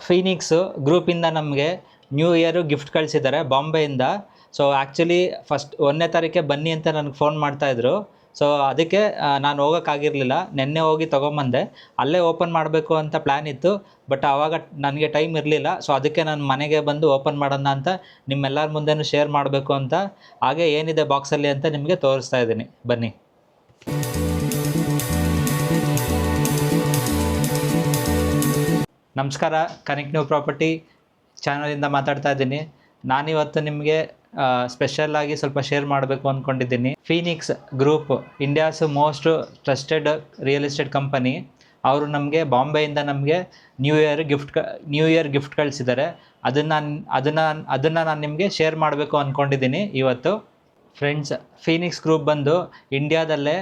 Phoenix ಗ್ರೂಪಿಂದ ನಮಗೆ new year gift ಕಳಿಸಿದ್ದಾರೆ ಬಾಂಬೆಯಿಂದ. ಸೊ ಆ್ಯಕ್ಚುಲಿ ಫಸ್ಟ್ 1ನೇ ತಾರೀಕೆ ಬನ್ನಿ ಅಂತ ನನಗೆ ಫೋನ್ ಮಾಡ್ತಾಯಿದ್ರು. ಸೊ ಅದಕ್ಕೆ ನಾನು ಹೋಗೋಕ್ಕಾಗಿರಲಿಲ್ಲ. ನೆನ್ನೆ ಹೋಗಿ ತೊಗೊಂಬಂದೆ. ಅಲ್ಲೇ ಓಪನ್ ಮಾಡಬೇಕು ಅಂತ ಪ್ಲ್ಯಾನ್ ಇತ್ತು, ಬಟ್ ಆವಾಗ ನನಗೆ ಟೈಮ್ ಇರಲಿಲ್ಲ. ಸೊ ಅದಕ್ಕೆ ನಾನು ಮನೆಗೆ ಬಂದು ಓಪನ್ ಮಾಡೋಣ ಅಂತ ನಿಮ್ಮೆಲ್ಲರ ಮುಂದೆನೂ ಶೇರ್ ಮಾಡಬೇಕು ಅಂತ, ಹಾಗೆ ಏನಿದೆ ಬಾಕ್ಸಲ್ಲಿ ಅಂತ ನಿಮಗೆ ತೋರಿಸ್ತಾ ಇದ್ದೀನಿ. ಬನ್ನಿ. ನಮಸ್ಕಾರ, ಕನೆಕ್ಟ್ ನ್ಯೂ ಪ್ರಾಪರ್ಟಿ ಚಾನಲಿಂದ ಮಾತಾಡ್ತಾ ಇದ್ದೀನಿ. ನಾನಿವತ್ತು ನಿಮಗೆ ಸ್ಪೆಷಲಾಗಿ ಸ್ವಲ್ಪ ಶೇರ್ ಮಾಡಬೇಕು ಅಂದ್ಕೊಂಡಿದ್ದೀನಿ. Phoenix group India's most trusted real estate company. ಅವರು ನಮಗೆ ಬಾಂಬೆಯಿಂದ ನಮಗೆ ನ್ಯೂ ಇಯರ್ ಗಿಫ್ಟ್ ಕಳಿಸಿದ್ದಾರೆ. ಅದನ್ನು ನಾನು ನಿಮಗೆ ಶೇರ್ ಮಾಡಬೇಕು ಅಂದ್ಕೊಂಡಿದ್ದೀನಿ ಇವತ್ತು. ಫ್ರೆಂಡ್ಸ್, ಫೀನಿಕ್ಸ್ ಗ್ರೂಪ್ ಬಂದು ಇಂಡಿಯಾದಲ್ಲೇ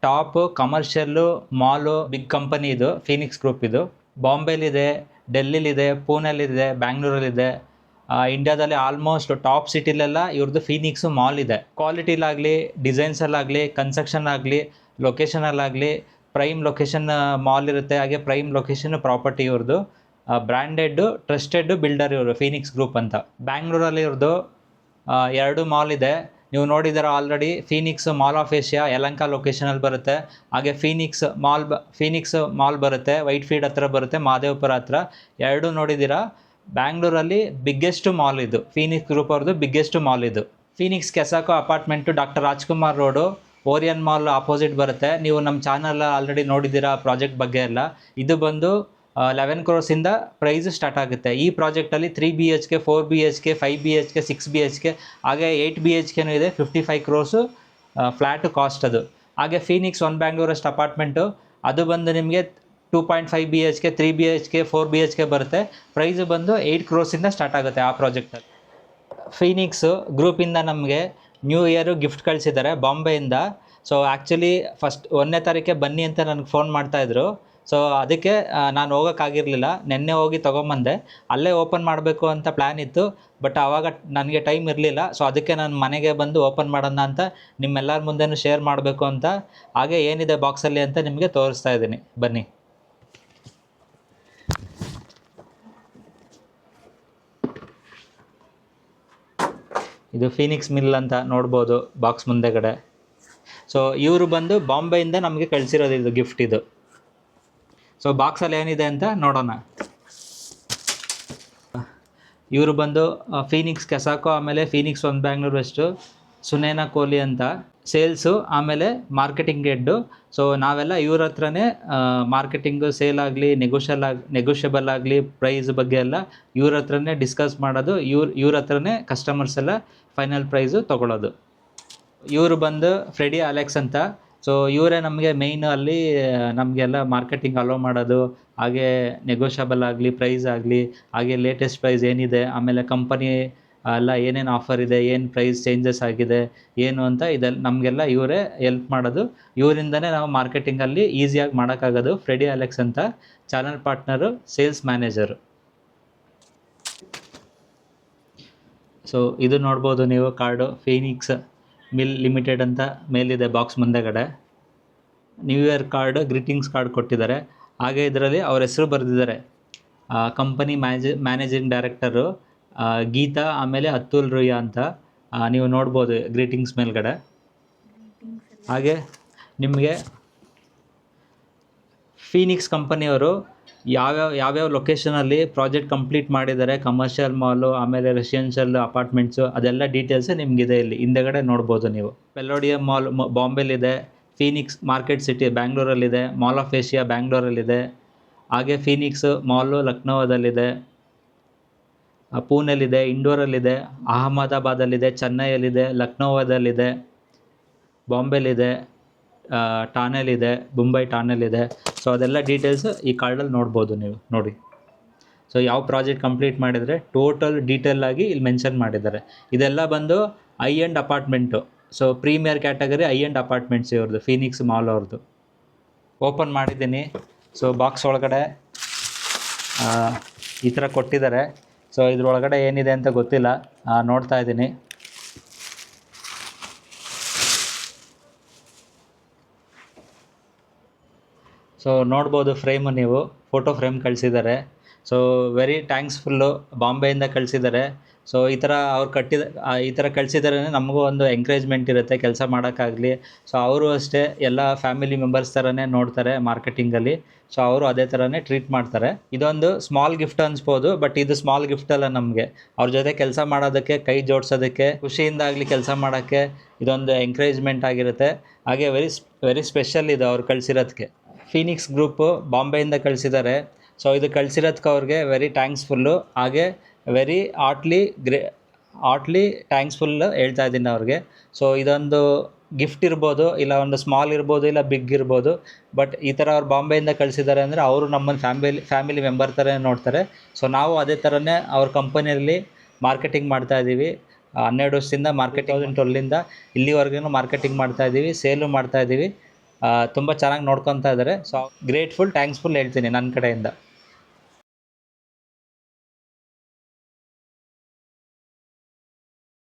ಟಾಪ್ ಕಮರ್ಷಿಯಲ್ಲು ಮಾಲು ಬಿಗ್ ಕಂಪನಿ ಇದು. ಫೀನಿಕ್ಸ್ ಗ್ರೂಪ್ ಇದು ಬಾಂಬೆಲಿದೆ, ಡೆಲ್ಲಿಲಿದೆ, ಪೂನೆಲಿದೆ, ಬ್ಯಾಂಗ್ಳೂರಲ್ಲಿದೆ. ಇಂಡಿಯಾದಲ್ಲಿ ಆಲ್ಮೋಸ್ಟ್ ಟಾಪ್ ಸಿಟಿಲೆಲ್ಲ ಇವ್ರದ್ದು ಫೀನಿಕ್ಸು ಮಾಲ್ ಇದೆ. ಕ್ವಾಲಿಟಿಲಾಗಲಿ, ಡಿಸೈನ್ಸಲ್ಲಾಗಲಿ, ಕನ್ಸ್ಟ್ರಕ್ಷನ್ ಲೊಕೇಶನಲ್ಲಾಗಲಿ ಪ್ರೈಮ್ ಲೊಕೇಶನ್ ಮಾಲ್ ಇರುತ್ತೆ. ಹಾಗೆ ಪ್ರೈಮ್ ಲೊಕೇಶನ್ ಪ್ರಾಪರ್ಟಿ ಇವ್ರದ್ದು. ಬ್ರ್ಯಾಂಡೆಡ್ ಟ್ರಸ್ಟೆಡ್ ಬಿಲ್ಡರ್ ಇವರು, ಫೀನಿಕ್ಸ್ ಗ್ರೂಪ್ ಅಂತ. ಬ್ಯಾಂಗ್ಳೂರಲ್ಲಿ ಇವ್ರದ್ದು 2 ಮಾಲ್ ಇದೆ. ನೀವು ನೋಡಿದ್ದೀರ already. Phoenix mall of Asia Yelahanka ಲೊಕೇಶನಲ್ಲಿ ಬರುತ್ತೆ. ಹಾಗೆ ಫೀನಿಕ್ಸ್ ಮಾಲ್ ಬರುತ್ತೆ, ವೈಟ್ ಫೀಲ್ಡ್ ಹತ್ರ ಬರುತ್ತೆ, ಮಹದೇವಪುರ ಹತ್ರ. 2 ನೋಡಿದ್ದೀರಾ. ಬ್ಯಾಂಗ್ಳೂರಲ್ಲಿ ಬಿಗ್ಗೆಸ್ಟ್ ಮಾಲ್ ಇದು, ಫೀನಿಕ್ಸ್ ಗ್ರೂಪ್ ಅವ್ರದ್ದು ಬಿಗ್ಗೆಸ್ಟ್ ಮಾಲ್ ಇದು. ಫೀನಿಕ್ಸ್ ಕೆಸಾಕೋ apartment, doctor Rajkumar road, Orion mall opposite ಬರುತ್ತೆ. ನೀವು ನಮ್ಮ ಚಾನಲ್ ಆಲ್ರೆಡಿ ನೋಡಿದ್ದೀರಾ ಪ್ರಾಜೆಕ್ಟ್ ಬಗ್ಗೆ ಎಲ್ಲ. ಇದು ಬಂದು 11 crores ಪ್ರೈಸ್ ಸ್ಟಾರ್ಟ್ ಆಗುತ್ತೆ. ಈ ಪ್ರಾಜೆಕ್ಟಲ್ಲಿ 3 BHK, 4 BHK, 5 BHK, 6 BHK ಹಾಗೆ 8 BHKನೂ ಇದೆ. 55 crores ಫ್ಲ್ಯಾಟು ಕಾಸ್ಟ್ ಅದು. ಹಾಗೆ ಫೀನಿಕ್ಸ್ 1 ಬ್ಯಾಂಗ್ಳೂರಷ್ಟು ಅಪಾರ್ಟ್ಮೆಂಟು, ಅದು ಬಂದು ನಿಮಗೆ 2.5 BHK, 3 BHK, 4 BHK ಬರುತ್ತೆ. ಪ್ರೈಸು ಬಂದು 8 crores ಸ್ಟಾರ್ಟ್ ಆಗುತ್ತೆ ಆ ಪ್ರಾಜೆಕ್ಟಲ್ಲಿ. ಫೀನಿಕ್ಸ್ ಗ್ರೂಪಿಂದ ನಮಗೆ ನ್ಯೂ ಇಯರು ಗಿಫ್ಟ್ ಕಳಿಸಿದ್ದಾರೆ ಬಾಂಬೆಯಿಂದ. ಸೊ ಆ್ಯಕ್ಚುಲಿ ಫಸ್ಟ್ 1ನೇ ತಾರೀಕೆ ಬನ್ನಿ ಅಂತ ನನಗೆ ಫೋನ್ ಮಾಡ್ತಾಯಿದ್ರು. ಸೊ ಅದಕ್ಕೆ ನಾನು ಹೋಗೋಕ್ಕಾಗಿರಲಿಲ್ಲ. ನೆನ್ನೆ ಹೋಗಿ ತೊಗೊಂಬಂದೆ. ಅಲ್ಲೇ ಓಪನ್ ಮಾಡಬೇಕು ಅಂತ ಪ್ಲ್ಯಾನ್ ಇತ್ತು, ಬಟ್ ಆವಾಗ ನನಗೆ ಟೈಮ್ ಇರಲಿಲ್ಲ. ಸೊ ಅದಕ್ಕೆ ನಾನು ಮನೆಗೆ ಬಂದು ಓಪನ್ ಮಾಡೋಣ ಅಂತ ನಿಮ್ಮೆಲ್ಲರ ಮುಂದೆನೂ ಶೇರ್ ಮಾಡಬೇಕು ಅಂತ, ಹಾಗೆ ಏನಿದೆ ಬಾಕ್ಸಲ್ಲಿ ಅಂತ ನಿಮಗೆ ತೋರಿಸ್ತಾ ಇದ್ದೀನಿ. ಬನ್ನಿ. ಇದು ಫೀನಿಕ್ಸ್ ಮಿಲ್ ಅಂತ ನೋಡ್ಬೋದು ಬಾಕ್ಸ್ ಮುಂದೆಗಡೆ. ಸೊ ಇವರು ಬಂದು ಬಾಂಬೆಯಿಂದ ನಮಗೆ ಕಳಿಸಿರೋದು ಇದು ಗಿಫ್ಟ್ ಇದು. ಸೊ ಬಾಕ್ಸಲ್ಲಿ ಏನಿದೆ ಅಂತ ನೋಡೋಣ. ಇವರು ಬಂದು ಫೀನಿಕ್ಸ್ ಕೆಸಾಕೋ, ಆಮೇಲೆ ಫೀನಿಕ್ಸ್ 1 ಬ್ಯಾಂಗ್ಳೂರ್ ವೆಸ್ಟು, ಸುನೇನಾ ಕೋಹ್ಲಿ ಅಂತ ಸೇಲ್ಸು, ಆಮೇಲೆ ಮಾರ್ಕೆಟಿಂಗ್ ಹೆಡ್ಡು. ಸೊ ನಾವೆಲ್ಲ ಇವ್ರ ಹತ್ರನೇ ಮಾರ್ಕೆಟಿಂಗು, ಸೇಲ್ ಆಗಲಿ, ನೆಗೋಷಿಯಬಲ್ ಆಗಲಿ, ಪ್ರೈಸ್ ಬಗ್ಗೆ ಎಲ್ಲ ಇವ್ರ ಹತ್ರನೇ ಡಿಸ್ಕಸ್ ಮಾಡೋದು. ಇವ್ರ ಹತ್ರನೇ ಕಸ್ಟಮರ್ಸ್ ಎಲ್ಲ ಫೈನಲ್ ಪ್ರೈಸು ತೊಗೊಳ್ಳೋದು. ಇವರು ಬಂದು ಫ್ರೆಡಿ ಅಲೆಕ್ಸ್ ಅಂತ. ಸೊ ಇವರೇ ನಮಗೆ ಮೇಯ್ನು ಅಲ್ಲಿ ನಮಗೆಲ್ಲ ಮಾರ್ಕೆಟಿಂಗ್ ಅಲೋ ಮಾಡೋದು, ಹಾಗೆ ನೆಗೋಷಿಯಬಲ್ ಆಗಲಿ, ಪ್ರೈಸ್ ಆಗಲಿ, ಹಾಗೆ ಲೇಟೆಸ್ಟ್ ಪ್ರೈಸ್ ಏನಿದೆ, ಆಮೇಲೆ ಕಂಪನಿ ಎಲ್ಲ ಏನೇನು ಆಫರ್ ಇದೆ, ಏನು ಪ್ರೈಸ್ ಚೇಂಜಸ್ ಆಗಿದೆ ಏನು ಅಂತ ಇದೆಲ್ಲ ನಮಗೆಲ್ಲ ಇವರೇ ಹೆಲ್ಪ್ ಮಾಡೋದು. ಇವರಿಂದನೇ ನಾವು ಮಾರ್ಕೆಟಿಂಗಲ್ಲಿ ಈಸಿಯಾಗಿ ಮಾಡೋಕ್ಕಾಗೋದು. ಫ್ರೆಡಿ ಅಲೆಕ್ಸ್ ಅಂತ, channel partner, sales manager. So ಇದು ನೋಡ್ಬೋದು ನೀವು ಕಾರ್ಡು, ಫೀನಿಕ್ಸ್ ಮಿಲ್ ಲಿಮಿಟೆಡ್ ಅಂತ ಮೇಲಿದೆ ಬಾಕ್ಸ್ ಮುಂದೆಗಡೆ. New year card, greetings card ಕೊಟ್ಟಿದ್ದಾರೆ. ಹಾಗೆ ಇದರಲ್ಲಿ ಅವ್ರ ಹೆಸರು ಬರೆದಿದ್ದಾರೆ. ಕಂಪನಿ ಮ್ಯಾನೇಜಿಂಗ್ ಡೈರೆಕ್ಟರು ಗೀತಾ, ಆಮೇಲೆ ಅತುಲ್ ರುಯ್ಯ ಅಂತ ನೀವು ನೋಡ್ಬೋದು ಗ್ರೀಟಿಂಗ್ಸ್ ಮೇಲ್ಗಡೆ. ಹಾಗೆ ನಿಮಗೆ ಫೀನಿಕ್ಸ್ ಕಂಪನಿಯವರು ಯಾವ್ಯಾವ ಲೊಕೇಶನಲ್ಲಿ ಪ್ರಾಜೆಕ್ಟ್ ಕಂಪ್ಲೀಟ್ ಮಾಡಿದ್ದಾರೆ, ಕಮರ್ಷಿಯಲ್ ಮಾಲು, ಆಮೇಲೆ ರೆಸಿಡೆನ್ಷಿಯಲ್ ಅಪಾರ್ಟ್ಮೆಂಟ್ಸು, ಅದೆಲ್ಲ ಡೀಟೇಲ್ಸ್ ನಿಮಗಿದೆ ಇಲ್ಲಿ ಹಿಂದೆಗಡೆ ನೋಡ್ಬೋದು ನೀವು. ಪೆಲ್ಲೋಡಿಯಂ ಮಾಲ್ ಬಾಂಬೆಲಿದೆ, ಫೀನಿಕ್ಸ್ ಮಾರ್ಕೆಟ್ ಸಿಟಿ ಬ್ಯಾಂಗ್ಳೂರಲ್ಲಿದೆ, ಮಾಲ್ ಆಫ್ ಏಷ್ಯಾ ಬ್ಯಾಂಗ್ಳೂರಲ್ಲಿದೆ, ಹಾಗೆ ಫೀನಿಕ್ಸ್ ಮಾಲು ಲಕ್ನೋದಲ್ಲಿದೆ, ಪೂನೆಲಿದೆ, ಇಂಡೋರಲ್ಲಿದೆ, ಅಹಮದಾಬಾದಲ್ಲಿದೆ, ಚೆನ್ನೈಯಲ್ಲಿದೆ, ಲಕ್ನೋದಲ್ಲಿದೆ, ಬಾಂಬೆಲಿದೆ, ಠಾಣೆಲಿದೆ, ಮುಂಬೈ ಠಾಣೆಲಿದೆ. ಸೊ ಅದೆಲ್ಲ ಡೀಟೇಲ್ಸು ಈ ಕಾರ್ಡಲ್ಲಿ ನೋಡ್ಬೋದು ನೀವು ನೋಡಿ. ಸೊ ಯಾವ ಪ್ರಾಜೆಕ್ಟ್ ಕಂಪ್ಲೀಟ್ ಮಾಡಿದರೆ ಟೋಟಲ್ ಡೀಟೇಲಾಗಿ ಇಲ್ಲಿ ಮೆನ್ಷನ್ ಮಾಡಿದ್ದಾರೆ. ಇದೆಲ್ಲ ಬಂದು high end apartment. So premier category I end apartments ಇವ್ರದ್ದು, ಫೀನಿಕ್ಸ್ ಮಾಲ್ ಅವ್ರದ್ದು. ಓಪನ್ ಮಾಡಿದ್ದೀನಿ. ಸೊ ಬಾಕ್ಸ್ ಒಳಗಡೆ ಈ ಥರ ಕೊಟ್ಟಿದ್ದಾರೆ. ಸೊ ಇದ್ರೊಳಗಡೆ ಏನಿದೆ ಅಂತ ಗೊತ್ತಿಲ್ಲ, ನೋಡ್ತಾ ಇದ್ದೀನಿ. ಸೊ ನೋಡ್ಬೋದು ಫ್ರೇಮು, ನೀವು ಫೋಟೋ ಫ್ರೇಮ್ ಕಳಿಸಿದ್ದಾರೆ. So very thankful. ಬಾಂಬೆಯಿಂದ ಕಳಿಸಿದ್ದಾರೆ. ಸೊ ಈ ಥರ ಕಳಿಸಿದ್ರೆ ನಮಗೂ ಒಂದು ಎಂಕರೇಜ್ಮೆಂಟ್ ಇರುತ್ತೆ ಕೆಲಸ ಮಾಡೋಕ್ಕಾಗಲಿ. ಸೊ ಅವರು ಅಷ್ಟೇ ಎಲ್ಲ ಫ್ಯಾಮಿಲಿ ಮೆಂಬರ್ಸ್ ಥರನೇ ನೋಡ್ತಾರೆ ಮಾರ್ಕೆಟಿಂಗಲ್ಲಿ. ಸೊ ಅವರು ಅದೇ ಥರನೇ ಟ್ರೀಟ್ ಮಾಡ್ತಾರೆ. ಇದೊಂದು ಸ್ಮಾಲ್ ಗಿಫ್ಟ್ ಅನ್ಸ್ಬೋದು, ಬಟ್ ಇದು ಸ್ಮಾಲ್ ಗಿಫ್ಟ್ ಅಲ್ಲ ನಮಗೆ. ಅವ್ರ ಜೊತೆ ಕೆಲಸ ಮಾಡೋದಕ್ಕೆ, ಕೈ ಜೋಡಿಸೋದಕ್ಕೆ, ಖುಷಿಯಿಂದ ಆಗಲಿ ಕೆಲಸ ಮಾಡೋಕ್ಕೆ ಇದೊಂದು ಎಂಕರೇಜ್ಮೆಂಟ್ ಆಗಿರುತ್ತೆ. ಹಾಗೆ ವೆರಿ ಸ್ಪೆಷಲ್ ಇದು ಅವ್ರು ಕಳಿಸಿರೋದಕ್ಕೆ. ಫೀನಿಕ್ಸ್ ಗ್ರೂಪು ಬಾಂಬೆಯಿಂದ ಕಳಿಸಿದ್ದಾರೆ. ಸೊ ಇದು ಕಳಿಸಿರೋದಕ್ಕೆ ಅವ್ರಿಗೆ ವೆರಿ ಥ್ಯಾಂಕ್ಸ್ಫುಲ್ಲು. ಹಾಗೆ ವೆರಿ ಹಾರ್ಟ್ಲಿ ಥ್ಯಾಂಕ್ಸ್ಫುಲ್ ಹೇಳ್ತಾ ಇದ್ದೀನಿ ಅವ್ರಿಗೆ. ಸೊ ಇದೊಂದು ಗಿಫ್ಟ್ ಇರ್ಬೋದು, ಇಲ್ಲ ಒಂದು ಸ್ಮಾಲ್ ಇರ್ಬೋದು, ಇಲ್ಲ ಬಿಗ್ ಇರ್ಬೋದು. ಬಟ್ ಈ ಥರ ಅವ್ರು ಬಾಂಬೆಯಿಂದ ಕಳಿಸಿದ್ದಾರೆ ಅಂದರೆ ಅವರು ನಮ್ಮನ್ನು ಫ್ಯಾಮಿಲಿ ಮೆಂಬರ್ ಥರ ನೋಡ್ತಾರೆ. ಸೊ ನಾವು ಅದೇ ಥರನೇ ಅವ್ರ ಕಂಪನಿಯಲ್ಲಿ ಮಾರ್ಕೆಟಿಂಗ್ ಮಾಡ್ತಾಯಿದ್ದೀವಿ. 12 ವರ್ಷದಿಂದ ಮಾರ್ಕೆಟಿಂಗ್ 2012ಇಂದ ಇಲ್ಲಿವರೆಗೂ ಮಾರ್ಕೆಟಿಂಗ್ ಮಾಡ್ತಾಯಿದ್ದೀವಿ, ಸೇಲು ಮಾಡ್ತಾಯಿದ್ದೀವಿ. ತುಂಬ ಚೆನ್ನಾಗಿ ನೋಡ್ಕೊತಾ ಇದ್ದಾರೆ. ಸೊ ಗ್ರೇಟ್ಫುಲ್, ಥ್ಯಾಂಕ್ಸ್ಫುಲ್ ಹೇಳ್ತೀನಿ ನನ್ನ ಕಡೆಯಿಂದ.